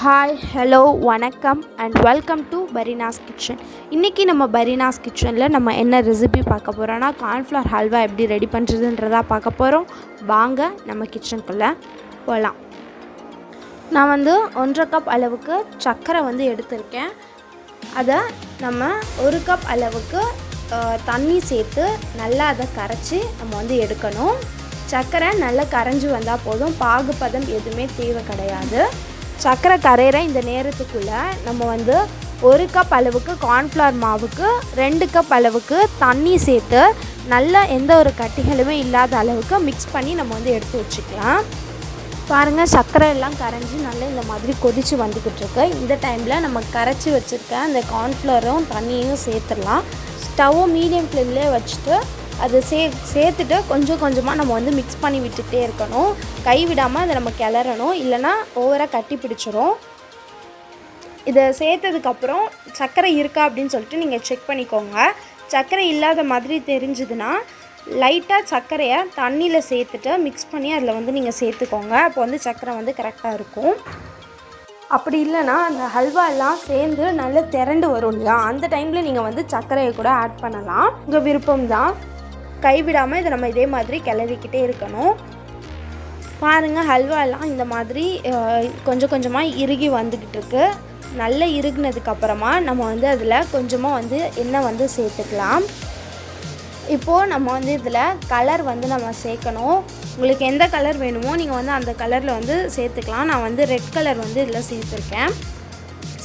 Hi hello வணக்கம் and welcome to Fareenas kitchen. இன்றைக்கி நம்ம பரீனாஸ் கிச்சனில் நம்ம என்ன ரெசிபி பார்க்க போகிறோன்னா கார்ன்ஃப்ளவர் ஹல்வா எப்படி ரெடி பண்ணுறதுன்றதா பார்க்க போகிறோம். வாங்க நம்ம கிச்சனுக்குள்ளே போகலாம். நான் 1.5 கப் அளவுக்கு சர்க்கரை எடுத்திருக்கேன். அதை நம்ம 1 கப் அளவுக்கு தண்ணி சேர்த்து நல்லா அதை கரைச்சி நம்ம எடுக்கணும். சர்க்கரை நல்லா கரைஞ்சி வந்தால் போதும், பாகுபதம் எதுவுமே தேவை கிடையாது. சர்க்கரை கரையிற இந்த நேரத்துக்குள்ளே நம்ம 1 கப் அளவுக்கு கார்ன்ஃப்ளவர் மாவுக்கு 2 கப் அளவுக்கு தண்ணி சேர்த்து நல்லா எந்த ஒரு கட்டிகளுமே இல்லாத அளவுக்கு மிக்ஸ் பண்ணி நம்ம எடுத்து வச்சுக்கலாம். பாருங்கள், சர்க்கரை எல்லாம் கரைஞ்சி நல்லா இந்த மாதிரி கொதித்து வந்துக்கிட்டுருக்கு. இந்த டைமில் நம்ம கரைச்சி வச்சுருக்க அந்த கார்ன்ஃப்ளவரும் தண்ணியும் சேர்த்துடலாம். ஸ்டவ்வை மீடியம் ஃப்ளேம்லேயே வச்சுட்டு அதை சேர்த்துட்டு கொஞ்சம் கொஞ்சமாக நம்ம மிக்ஸ் பண்ணி விட்டுகிட்டே இருக்கணும். கை விடாமல் அதை நம்ம கிளறணும், இல்லைனா ஓவராக கட்டி பிடிச்சிரும். இதை சேர்த்ததுக்கப்புறம் சர்க்கரை இருக்கா அப்படின்னு சொல்லிட்டு நீங்கள் செக் பண்ணிக்கோங்க. சர்க்கரை இல்லாத மாதிரி தெரிஞ்சுதுன்னா லைட்டாக சர்க்கரையை தண்ணியில் சேர்த்துட்டு மிக்ஸ் பண்ணி அதில் நீங்கள் சேர்த்துக்கோங்க. அப்போ சர்க்கரை கரெக்டாக இருக்கும். அப்படி இல்லைனா அந்த ஹல்வா எல்லாம் சேர்ந்து நல்லா திரண்டு வரும் இல்லையா, அந்த டைமில் நீங்கள் சர்க்கரையை கூட ஆட் பண்ணலாம். உங்கள் விருப்பம்தான். கைவிடாமல் இதை நம்ம இதே மாதிரி கிளறிக்கிட்டே இருக்கணும். பாருங்கள், ஹல்வா எல்லாம் இந்த மாதிரி கொஞ்சம் கொஞ்சமாக இறுகி வந்துக்கிட்டு இருக்கு. நல்லா இறுகினதுக்கப்புறமா நம்ம அதில் கொஞ்சமாக எண்ணெய் சேர்த்துக்கலாம். இப்போது நம்ம இதில் கலர் நம்ம சேர்க்கணும். உங்களுக்கு எந்த கலர் வேணுமோ நீங்கள் அந்த கலரில் சேர்த்துக்கலாம். நான் ரெட் கலர் இதில் சேர்த்துருக்கேன்.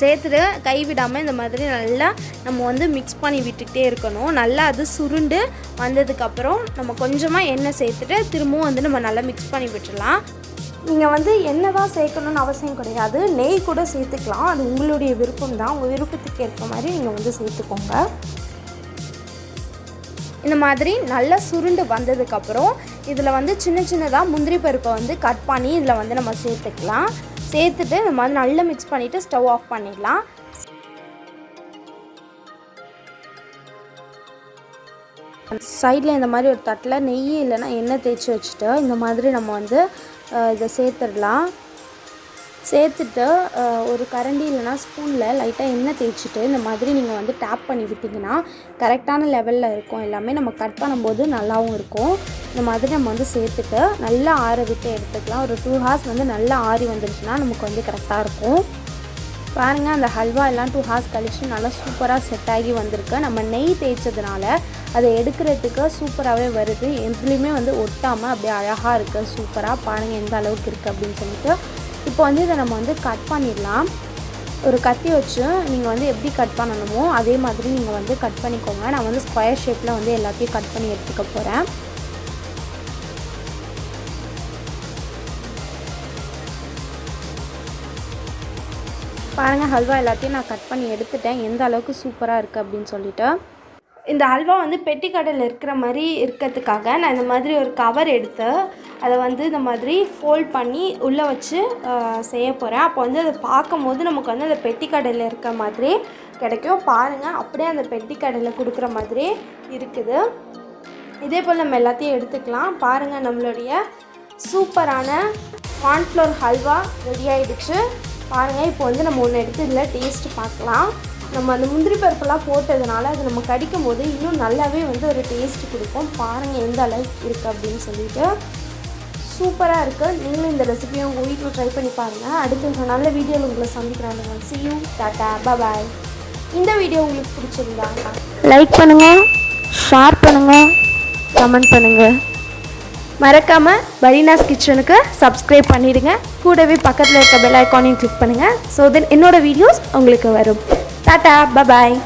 சேர்த்துட்டு கைவிடாமல் இந்த மாதிரி நல்லா நம்ம மிக்ஸ் பண்ணி விட்டுக்கிட்டே இருக்கணும். நல்லா அது சுருண்டு வந்ததுக்கப்புறம் நம்ம கொஞ்சமாக எண்ணெய் சேர்த்துட்டு திரும்பவும் நம்ம நல்லா மிக்ஸ் பண்ணி விட்டுடலாம். நீங்கள் எண்ணெய் தான் சேர்க்கணுன்னு அவசியம் கிடையாது, நெய் கூட சேர்த்துக்கலாம். அது உங்களுடைய விருப்பம் தான். உங்கள் விருப்பத்துக்கு ஏற்ற மாதிரி நீங்கள் சேர்த்துக்கோங்க. இந்த மாதிரி நல்லா சுருண்டு வந்ததுக்கப்புறம் இதில் சின்ன சின்னதாக முந்திரி பருப்பை கட் பண்ணி இதில் நம்ம சேர்த்துக்கலாம். சேர்த்துட்டு இந்த மாதிரி நல்லா மிக்ஸ் பண்ணிவிட்டு ஸ்டவ் ஆஃப் பண்ணிடலாம். சைடில் இந்த மாதிரி ஒரு தட்டில் நெய் இல்லைன்னா எண்ணெய் தேய்ச்சி வச்சுட்டு இந்த மாதிரி நம்ம இதை சேர்த்துடலாம். சேர்த்துட்டு ஒரு கரண்டி இல்லைனா ஸ்பூனில் லைட்டாக எண்ணெய் தேய்ச்சிட்டு இந்த மாதிரி நீங்கள் டேப் பண்ணி விட்டிங்கன்னா கரெக்டான லெவலில் இருக்கும். எல்லாமே நம்ம கட் பண்ணும்போது நல்லாவும் இருக்கும். இந்த மாதிரி நம்ம சேர்த்துட்டு நல்லா ஆற விட்டு எடுத்துக்கலாம். ஒரு 2 ஹார்ஸ் நல்லா ஆறி வந்துடுச்சுன்னா நமக்கு கரெக்டாக இருக்கும். பாருங்கள், அந்த ஹல்வா எல்லாம் 2 ஹார்ஸ் கழிச்சு நல்லா சூப்பராக செட் ஆகி வந்திருக்கு. நம்ம நெய் தேய்ச்சதுனால அதை எடுக்கிறதுக்கு சூப்பராகவே வருது. எதுலேயுமே ஒட்டாமல் அப்படியே அழகாக இருக்குது. சூப்பராக பாருங்கள் எந்த அளவுக்கு இருக்குது அப்படின்னு சொல்லிட்டு. இப்போ இதை நம்ம கட் பண்ணிடலாம். ஒரு கத்தி வச்சு நீங்கள் எப்படி கட் பண்ணணுமோ அதே மாதிரி நீங்கள் கட் பண்ணிக்கோங்க. நான் ஸ்கொயர் ஷேப்பில் எல்லாத்தையும் கட் பண்ணி எடுத்துக்க போகிறேன். பாருங்கள், ஹல்வா எல்லாத்தையும் நான் கட் பண்ணி எடுத்துட்டேன். எந்த அளவுக்கு சூப்பராக இருக்குது அப்படின்னு சொல்லிட்டு. இந்த ஹல்வா பெட்டி கடையில் இருக்கிற மாதிரி இருக்கிறதுக்காக நான் இந்த மாதிரி ஒரு கவர் எடுத்து அதை இந்த மாதிரி ஃபோல்ட் பண்ணி உள்ளே வச்சு செய்ய போகிறேன். அப்போ அதை பார்க்கும் போது நமக்கு அந்த பெட்டி கடையில் இருக்கிற மாதிரி கிடைக்கும். பாருங்கள், அப்படியே அந்த பெட்டி கடையில் கொடுக்குற மாதிரி இருக்குது. இதே போல் நம்ம எல்லாத்தையும் எடுத்துக்கலாம். பாருங்கள், நம்மளுடைய சூப்பரான கார்ன்ஃப்ளவர் ஹல்வா ரெடி ஆகிடுச்சு. பாருங்கள், இப்போ நம்ம ஒன்று எடுத்து இதில் டேஸ்ட்டு பார்க்கலாம். நம்ம அந்த முந்திரி பருப்பெல்லாம் போட்டதுனால அது நம்ம கடிக்கும் போது இன்னும் நல்லாவே ஒரு டேஸ்ட் கொடுக்கும். பாருங்கள் எந்த அளவுக்கு இருக்குது அப்படின்னு சொல்லிட்டு. சூப்பராக இருக்குது. நீங்களும் இந்த ரெசிபியை உங்கள் வீட்டில் ட்ரை பண்ணி பாருங்கள். அடுத்த நல்ல வீடியோவில் உங்களை சந்திக்கிறாங்க. See you, டாட்டா, பாய். இந்த வீடியோ உங்களுக்கு பிடிச்சிருந்தாங்க லைக் பண்ணுங்கள், ஷேர் பண்ணுங்கள், கமெண்ட் பண்ணுங்கள். மறக்காமல் பரீனாஸ் கிச்சனுக்கு சப்ஸ்கிரைப் பண்ணிவிடுங்க. கூடவே பக்கத்தில் இருக்க பெல் ஐக்கானையும் கிளிக் பண்ணுங்கள். ஸோ தென் என்னோடய வீடியோஸ் உங்களுக்கு வரும். டாட்டா, பாய்.